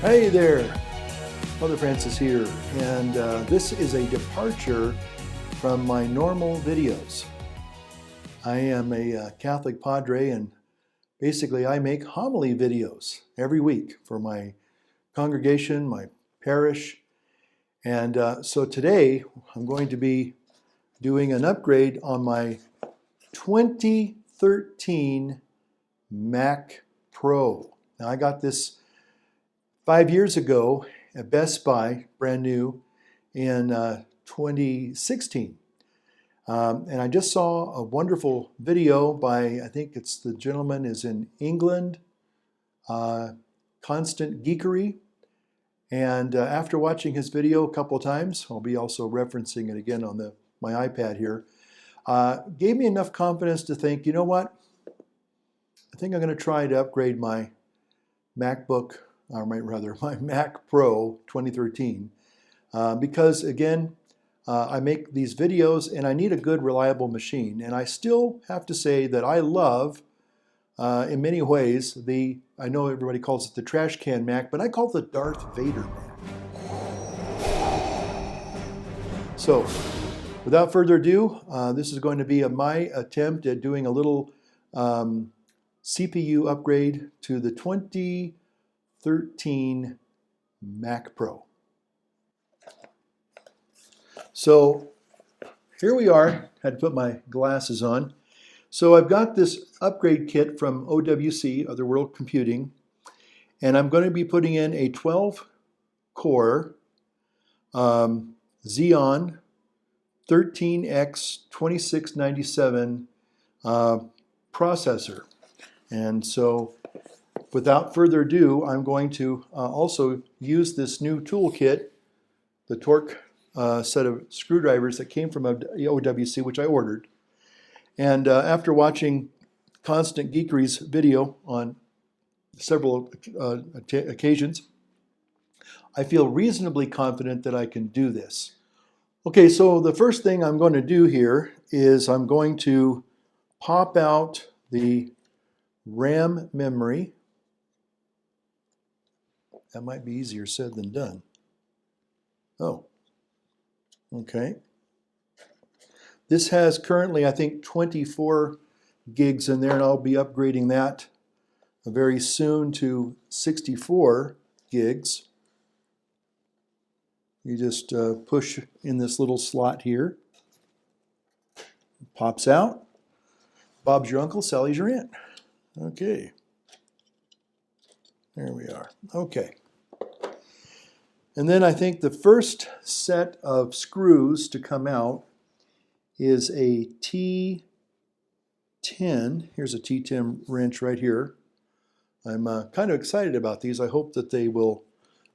Hey there, Mother Francis here, and this is a departure from my normal videos. I am a Catholic padre, and basically I make homily videos every week for my congregation, my parish, and so today I'm going to be doing an upgrade on my 2013 Mac Pro. Now I got this 5 years ago at Best Buy, brand new, in 2016. And I just saw a wonderful video by, I think it's the gentleman is in England, Constant Geekery. And after watching his video a couple of times, I'll be also referencing it again on my iPad here, gave me enough confidence to think, you know what? I think I'm going to try to upgrade my MacBook, or my Mac Pro 2013, because again, I make these videos and I need a good, reliable machine. And I still have to say that I love, in many ways, I know everybody calls it the trash can Mac, but I call it the Darth Vader Mac. So, without further ado, this is going to be my attempt at doing a little CPU upgrade to the 2013 Mac Pro. So here we are. Had to put my glasses on. So I've got this upgrade kit from OWC, Otherworld Computing, and I'm going to be putting in a 12-core Xeon 13X 2697 processor. And so without further ado, I'm going to also use this new toolkit, the torque set of screwdrivers that came from OWC, which I ordered. And after watching Constant Geekery's video on several occasions, I feel reasonably confident that I can do this. Okay, so the first thing I'm going to do here is I'm going to pop out the RAM memory. That might be easier said than done. Oh, okay. This has currently, I think, 24 gigs in there, and I'll be upgrading that very soon to 64 gigs. You just push in this little slot here. It pops out. Bob's your uncle, Sally's your aunt. Okay. There we are. Okay. And then I think the first set of screws to come out is a T10. Here's a T10 wrench right here. I'm kind of excited about these. I hope that they will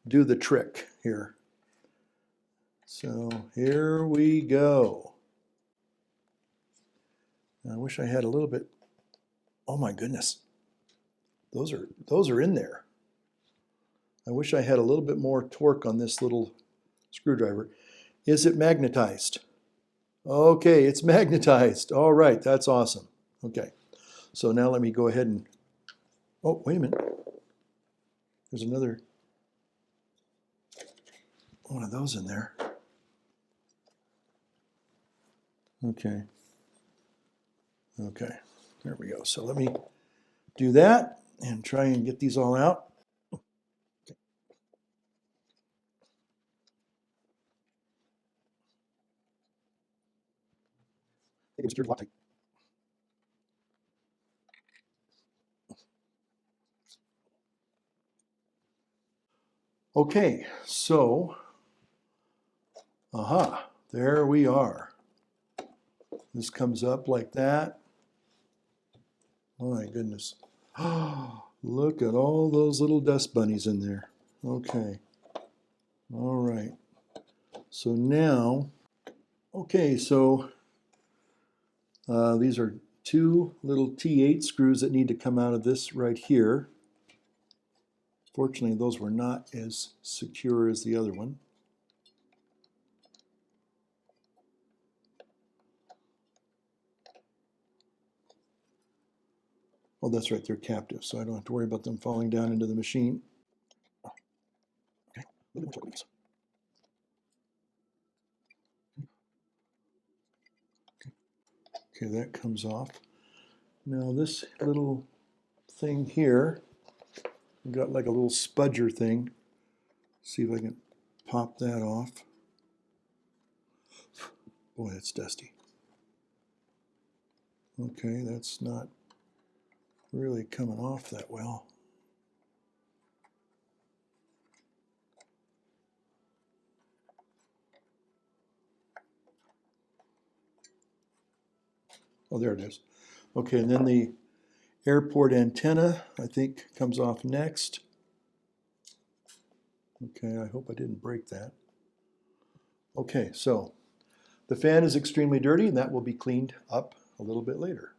do the trick here. So here we go. I wish I had a little bit. Oh my goodness. Those are in there. I wish I had a little bit more torque on this little screwdriver. Is it magnetized? Okay, it's magnetized. All right, that's awesome. Okay, so now let me go ahead and, oh, wait a minute. There's another one of those in there. Okay. Okay, there we go. So let me do that and try and get these all out. Okay, so, there we are. This comes up like that. Oh my goodness. Look at all those little dust bunnies in there. Okay. All right. So now, okay, so these are two little T8 screws that need to come out of this right here. Fortunately, those were not as secure as the other one. Oh, that's right, they're captive, so I don't have to worry about them falling down into the machine. Okay, that comes off. Now this little thing here, I've got like a little spudger thing. See if I can pop that off. Boy, that's dusty. Okay, that's not really coming off that well. Oh, there it is. Okay, and then the airport antenna, I think, comes off next. Okay, I hope I didn't break that. Okay, so the fan is extremely dirty, and that will be cleaned up a little bit later.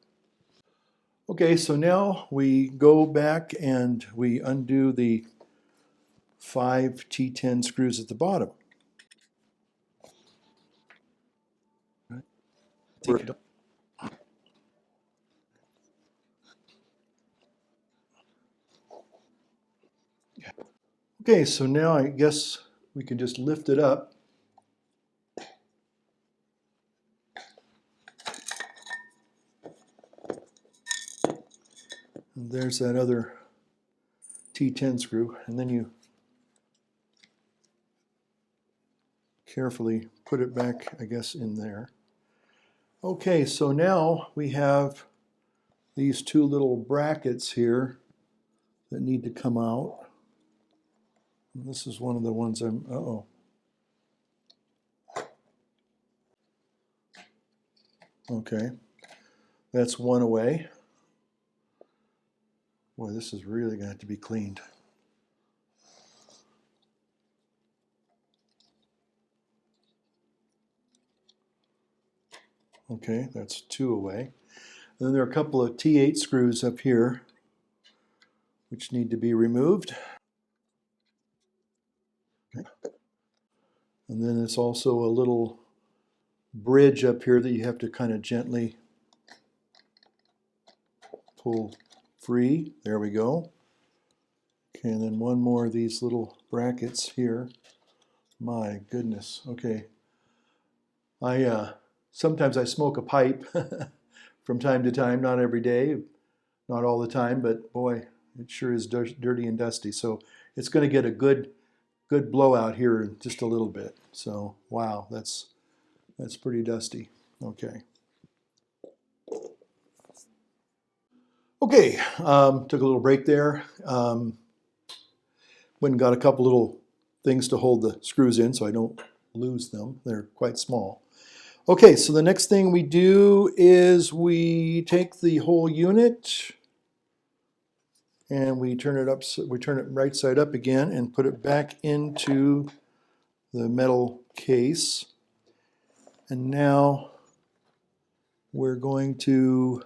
Okay, so now we go back and we undo the 5 T10 screws at the bottom. Okay, so now I guess we can just lift it up. And there's that other T10 screw, and then you carefully put it back, I guess, in there. Okay, so now we have these two little brackets here that need to come out. And this is one of the ones uh-oh. Okay, that's one away. Boy, this is really going to have to be cleaned. Okay, that's two away. And then there are a couple of T8 screws up here which need to be removed. Okay. And then it's also a little bridge up here that you have to kind of gently pull free. There we go. Okay, and then one more of these little brackets here. My goodness. Okay. Sometimes I smoke a pipe from time to time, not every day, not all the time, but boy, it sure is dirty and dusty. So it's going to get a good blowout here in just a little bit. So wow, that's pretty dusty. Okay. Okay, took a little break there. Went and got a couple little things to hold the screws in so I don't lose them. They're quite small. Okay, so the next thing we do is we take the whole unit and we turn it right side up again and put it back into the metal case. And now we're going to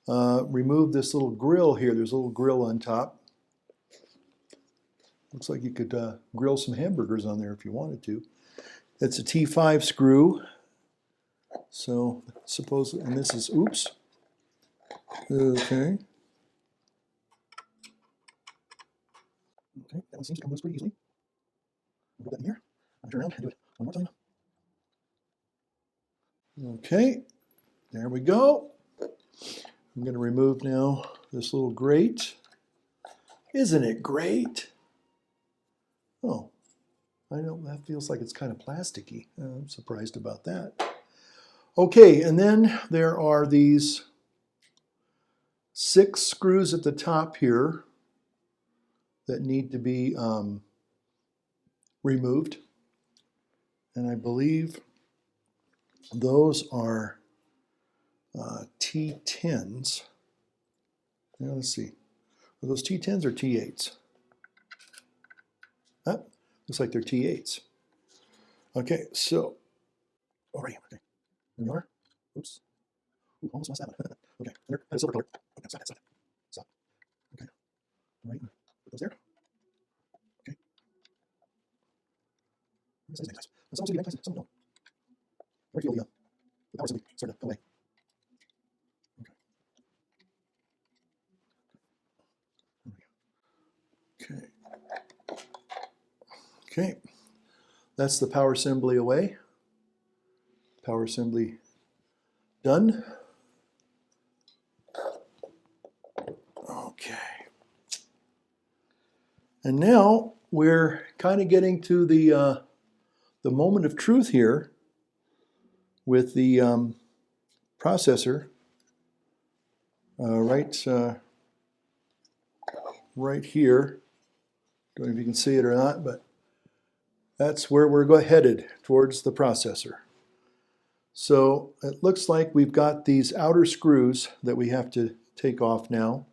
remove this little grill here. There's a little grill on top. Looks like you could grill some hamburgers on there if you wanted to. It's a T5 screw. So suppose, and this is, oops. Okay. Okay, that one seems to come loose pretty easily. I'll put that in here. I'll turn around and do it one more time. Okay, there we go. I'm going to remove now this little grate. Isn't it great? Oh, I know that feels like it's kind of plasticky. I'm surprised about that. Okay, and then there are these 6 screws at the top here that need to be removed. And I believe those are T10s. Now let's see. Are those T10s or T8s? Ah, looks like they're T8s. Okay, so, all right, okay. There we are. Oops. Ooh, almost lost that one. Okay, and a silver color. Okay, stop that, stop that. Stop. Okay. All right, put those there. Okay. That's nice. Some do the nice, some don't. I feel the power simply start to go away. Okay. Okay. Okay, that's the power assembly away. Power assembly done. Okay. And now we're kind of getting to the moment of truth here with the processor right here. Don't know if you can see it or not, but that's where we're headed, towards the processor. So it looks like we've got these outer screws that we have to take off now,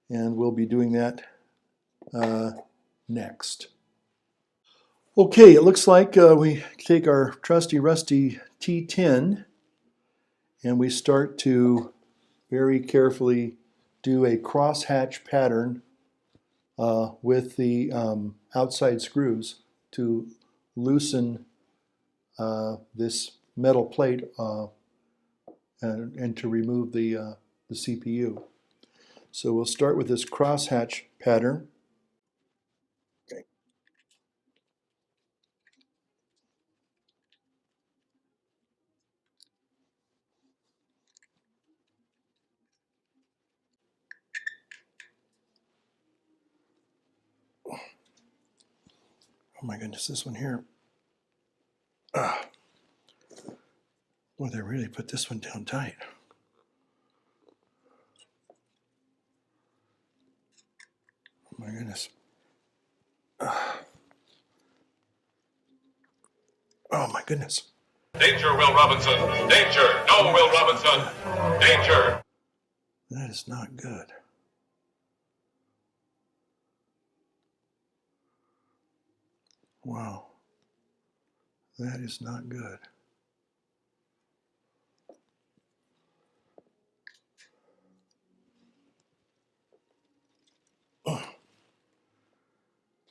and we'll be doing that next. Okay, it looks like we take our trusty rusty T10 and we start to very carefully do a crosshatch pattern with the outside screws to loosen this metal plate and to remove the CPU. So we'll start with this crosshatch pattern. Okay. Oh my goodness, this one here. Boy, they really put this one down tight. Oh my goodness. Oh my goodness. Danger, Will Robinson! Danger! No, Will Robinson! Danger! That is not good. Wow. That is not good. Oh.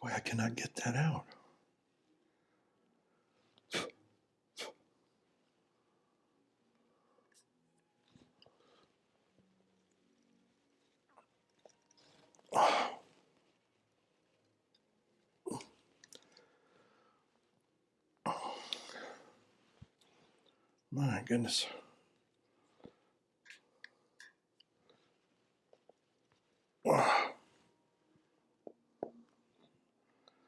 Boy, I cannot get that out. Oh. My goodness. Oh.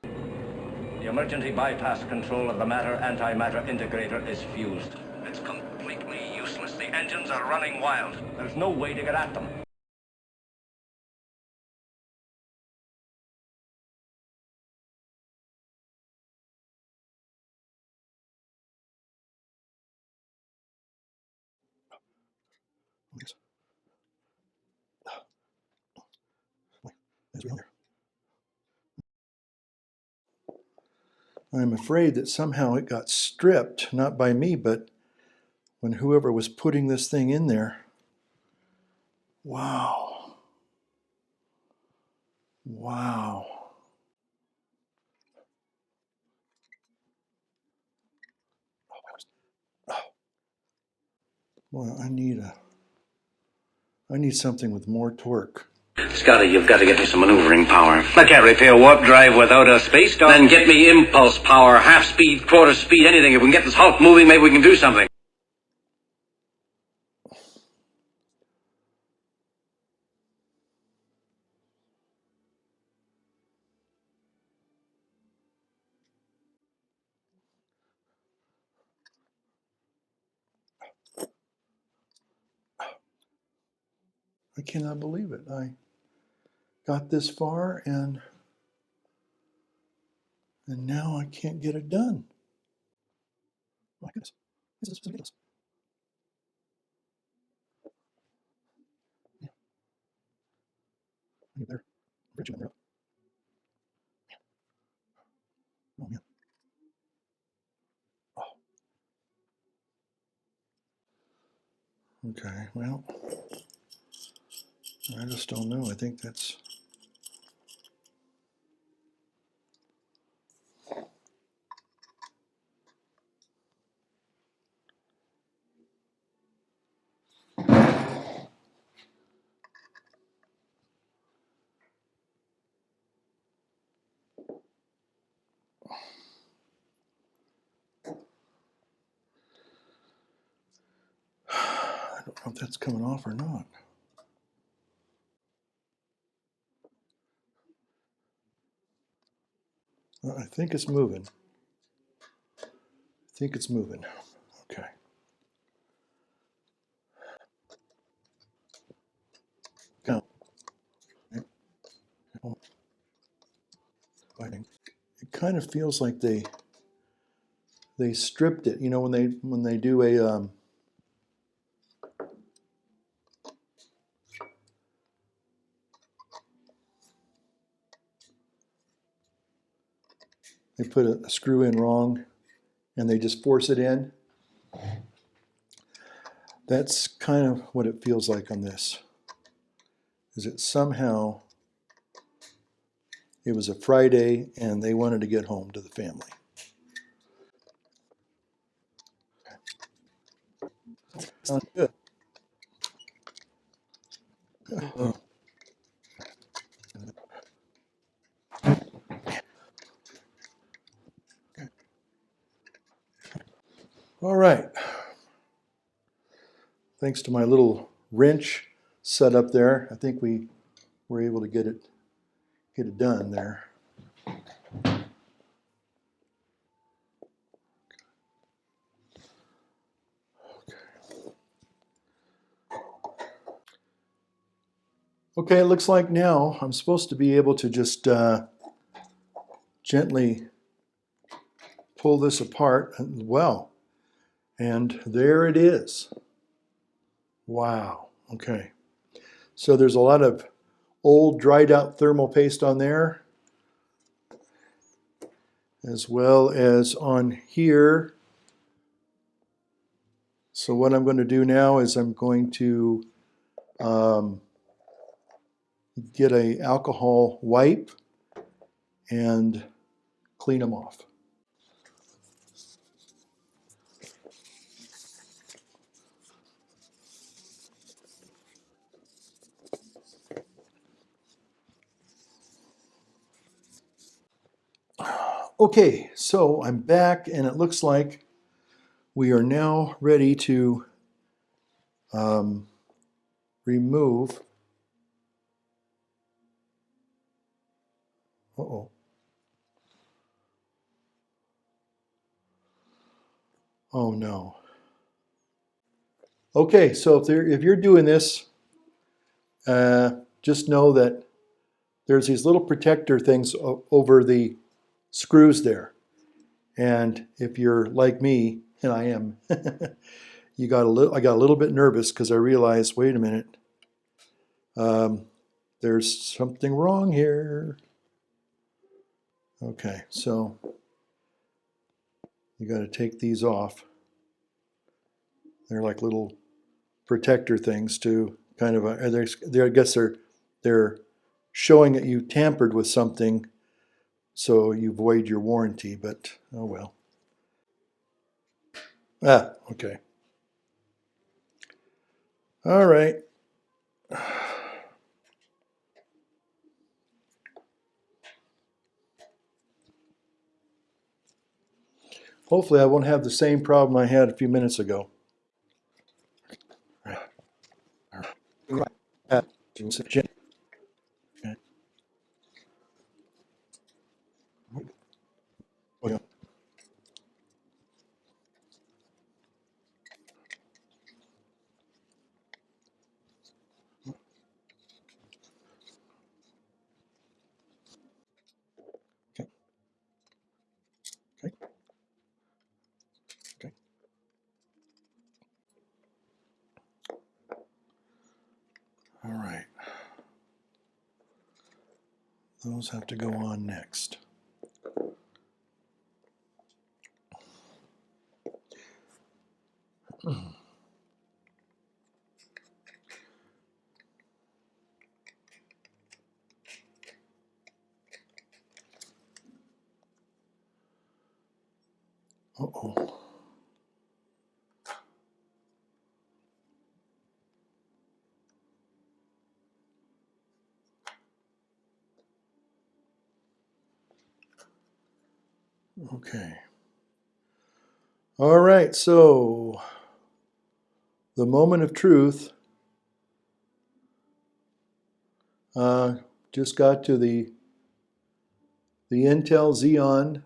The emergency bypass control of the matter antimatter integrator is fused. It's completely useless. The engines are running wild. There's no way to get at them. Yes. Wait, there's one there. I'm afraid that somehow it got stripped, not by me, but when whoever was putting this thing in there. Wow. Wow. Well, I need something with more torque. Scotty, you've got to get me some maneuvering power. I can't repair warp drive without a space dock. Then get me impulse power, half speed, quarter speed, anything. If we can get this Hulk moving, maybe we can do something. I cannot believe it. I got this far and now I can't get it done. Oh my goodness. This is ridiculous. Yeah. I get there. Bridge in there. Oh man. Oh. Okay, well, I just don't know. I think that's know if that's coming off or not. I think it's moving. I think it's moving. Okay. Now, it kind of feels like they stripped it. You know, when they do a they put a screw in wrong and they just force it in. That's kind of what it feels like on this. Is it somehow it was a Friday and they wanted to get home to the family. Sounds good. All right. Thanks to my little wrench set up there, I think we were able to get it done there. Okay, it looks like now I'm supposed to be able to just gently pull this apart. Well, and there it is. Wow. Okay. So there's a lot of old dried out thermal paste on there, as well as on here. So what I'm going to do now is I'm going to get a alcohol wipe and clean them off. Okay, so I'm back and it looks like we are now ready to remove. Uh-oh. Oh no. Okay, so if you're doing this, just know that there's these little protector things over the screws there. And if you're like me, and I am, I got a little bit nervous because I realized, wait a minute, there's something wrong here. Okay, so you got to take these off. They're like little protector things to kind of, I guess they're showing that you tampered with something, so you void your warranty. But oh well. Okay. All right. Hopefully I won't have the same problem I had a few minutes ago. Okay. Okay. Okay. All right. Those have to go on next. Uh-oh. Okay. All right, so the moment of truth. Just got to the Intel Xeon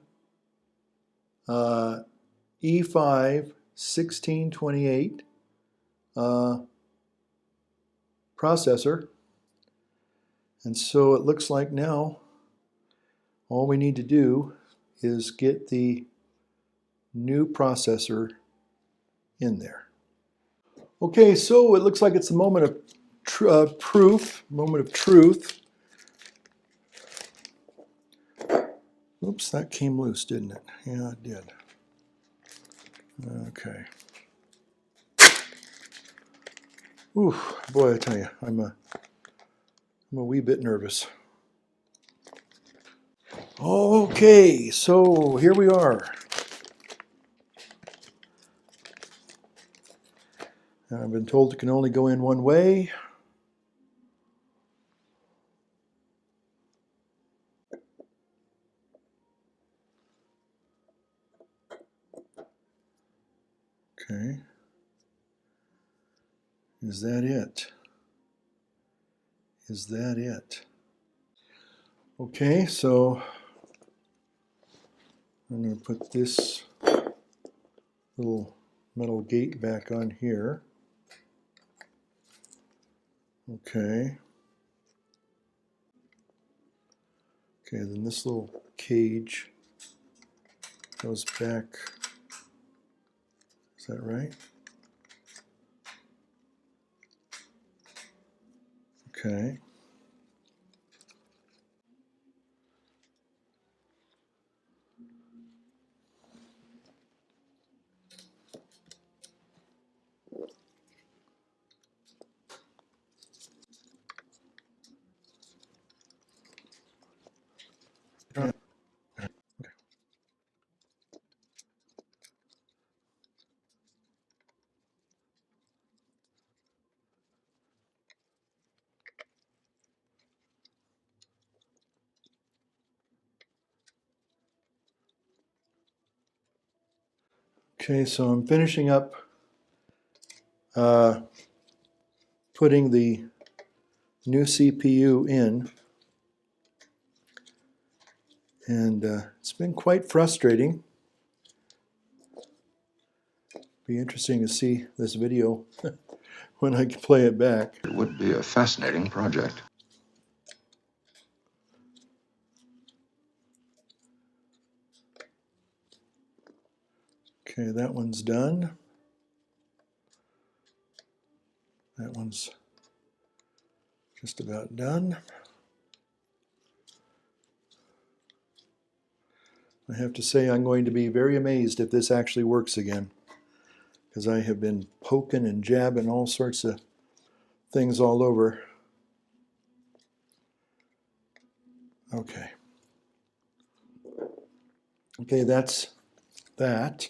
E5 1628 processor. And so it looks like now all we need to do is get the new processor in there. Okay, so it looks like it's the moment of moment of truth. Oops, that came loose, didn't it? Yeah, it did. Okay. Ooh, boy, I tell you, I'm a wee bit nervous. Okay, so here we are. I've been told it can only go in one way. Okay. Is that it? Is that it? Okay, so I'm going to put this little metal gate back on here. Okay. Okay, then this little cage goes back. Is that right? Okay. Okay, so I'm finishing up putting the new CPU in, and it's been quite frustrating. Be interesting to see this video when I can play it back. It would be a fascinating project. Okay, that one's done. That one's just about done. I have to say I'm going to be very amazed if this actually works again, because I have been poking and jabbing all sorts of things all over. Okay. Okay, that's that.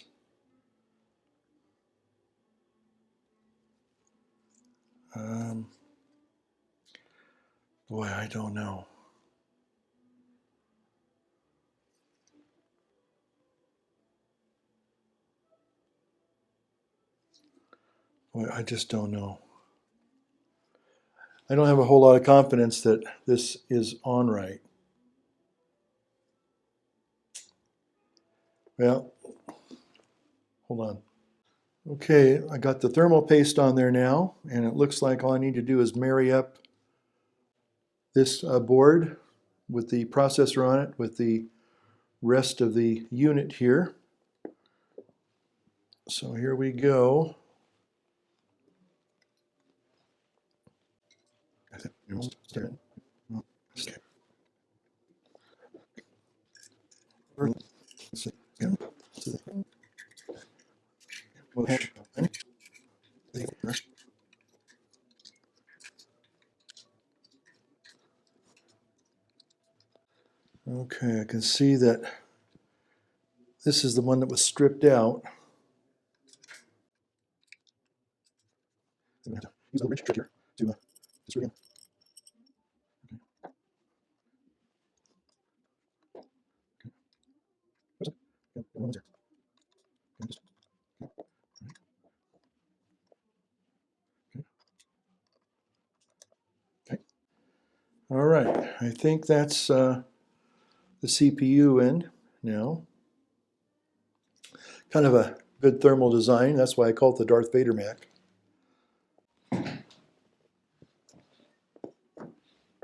Boy, I don't know. Boy, I just don't know. I don't have a whole lot of confidence that this is on right. Well, hold on. Okay, I got the thermal paste on there now, and it looks like all I need to do is marry up this board with the processor on it with the rest of the unit here. So here we go. Okay, I can see that this is the one that was stripped out. I'm going to use a little wrench trick here to screw it in. I think that's the CPU in now. Kind of a good thermal design. That's why I call it the Darth Vader Mac.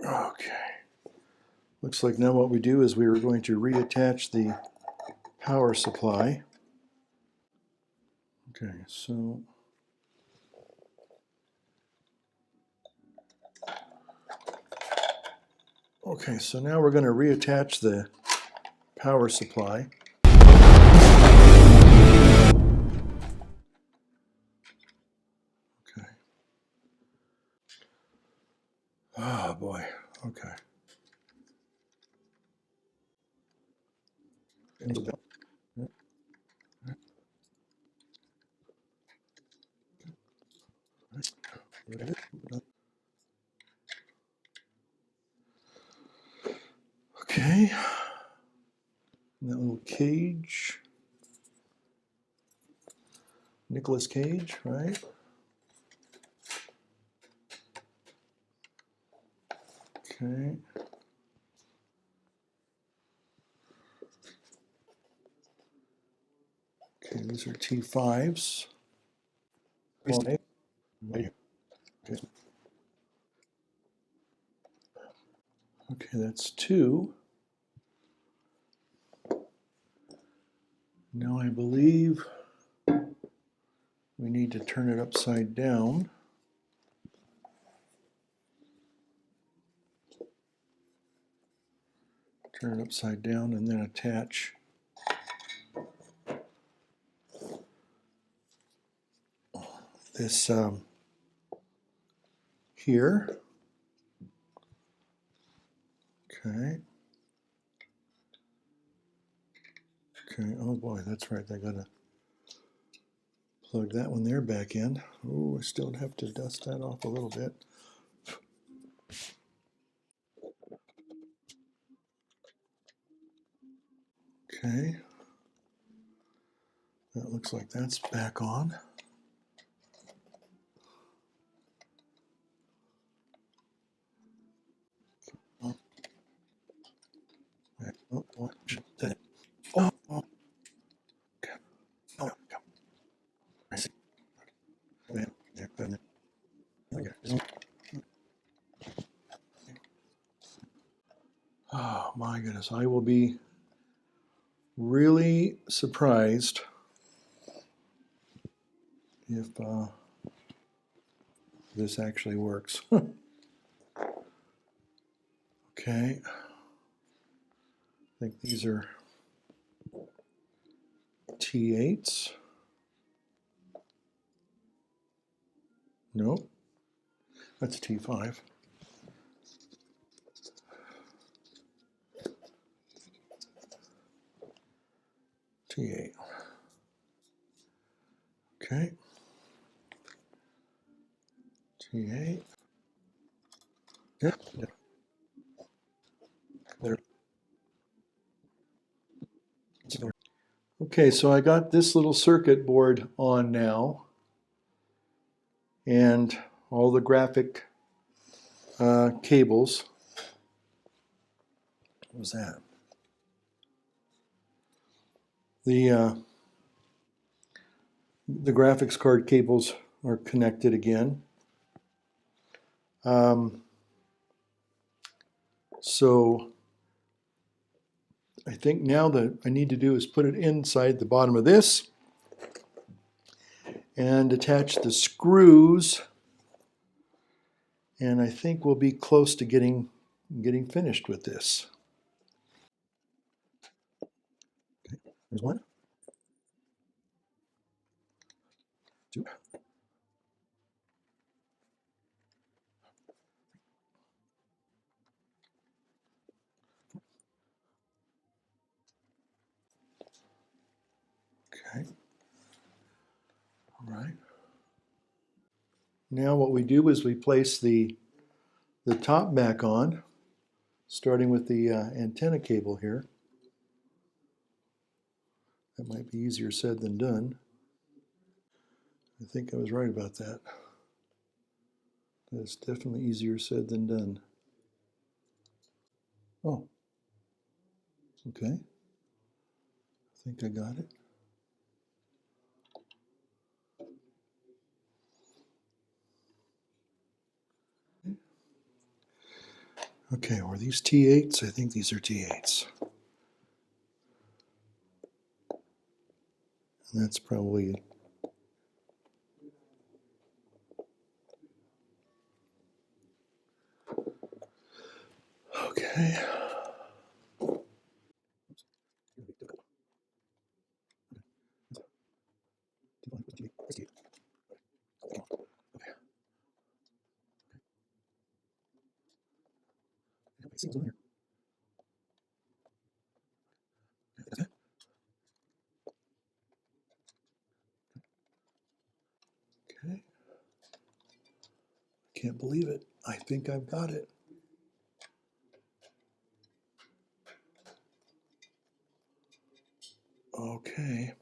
Okay. Looks like now what we do is we are going to reattach the power supply. Okay, so now we're going to reattach the power supply. Okay. Oh boy. Okay. Okay. And that little Cage. Nicolas Cage, right? Okay. Okay, these are T5s. Okay. Okay, that's 2. Now I believe we need to turn it upside down. Turn it upside down and then attach this here. Okay. Okay, oh boy, that's right. I gotta plug that one there back in. Oh, I still have to dust that off a little bit. Okay. That looks like that's back on. Oh, oh, oh, oh, oh. Okay. Oh, okay. I see. Okay. Oh my goodness, I will be really surprised if this actually works. Okay, I think these are T8s. Nope, that's a T5. T8. Okay. T8. Yeah. There. Okay, so I got this little circuit board on now, and all the graphic cables. What was that? The graphics card cables are connected again. So I think now that I need to do is put it inside the bottom of this and attach the screws, and I think we'll be close to getting finished with this. There's one. 2. Okay. All right. Now what we do is we place the top back on, starting with the antenna cable here. That might be easier said than done. I think I was right about that. That's definitely easier said than done. Oh, okay. I think I got it. Okay, were these T8s? I think these are T8s. And that's probably it. Okay. Okay. Can't believe it. I think I've got it. Okay.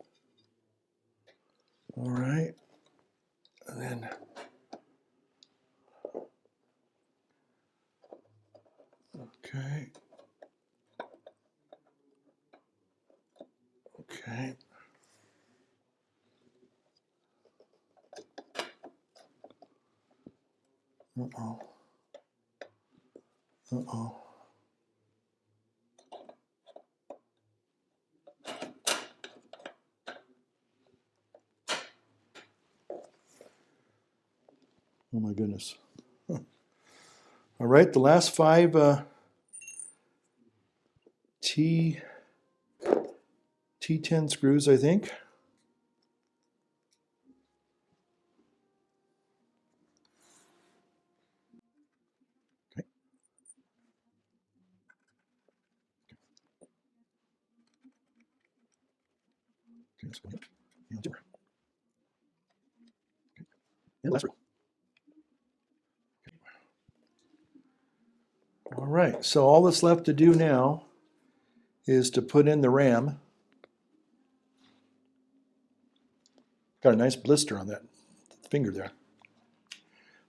All right. And then okay. Okay. Uh-oh. Uh-oh. Oh my goodness. Huh. All right, the last 5 T10 screws, I think. Okay. Okay, let's go. And zipper. Okay. And last row. All right, so all that's left to do now is to put in the RAM. Got a nice blister on that finger there.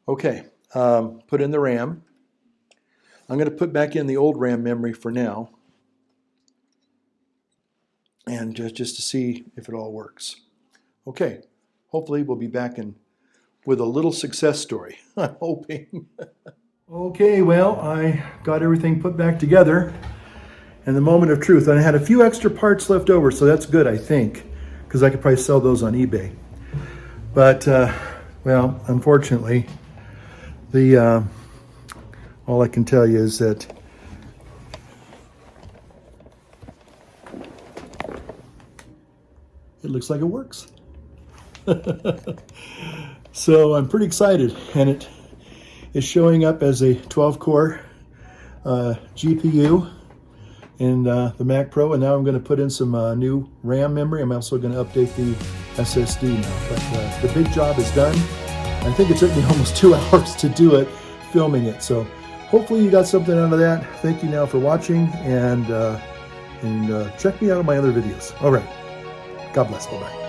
Okay, put in the RAM. I'm going to put back in the old RAM memory for now, and just to see if it all works. Okay, hopefully we'll be back in with a little success story, I'm hoping. Okay, well, I got everything put back together, and the moment of truth. And I had a few extra parts left over, so that's good, I think, because I could probably sell those on eBay. But, well, unfortunately, all I can tell you is that it looks like it works. So I'm pretty excited, and it is showing up as a 12-core GPU in the MacPro, and now I'm going to put in some new RAM memory. I'm also going to update the SSD now. But the big job is done. I think it took me almost 2 hours to do it, filming it. So hopefully you got something out of that. Thank you now for watching, and check me out on my other videos. All right. God bless. Bye-bye.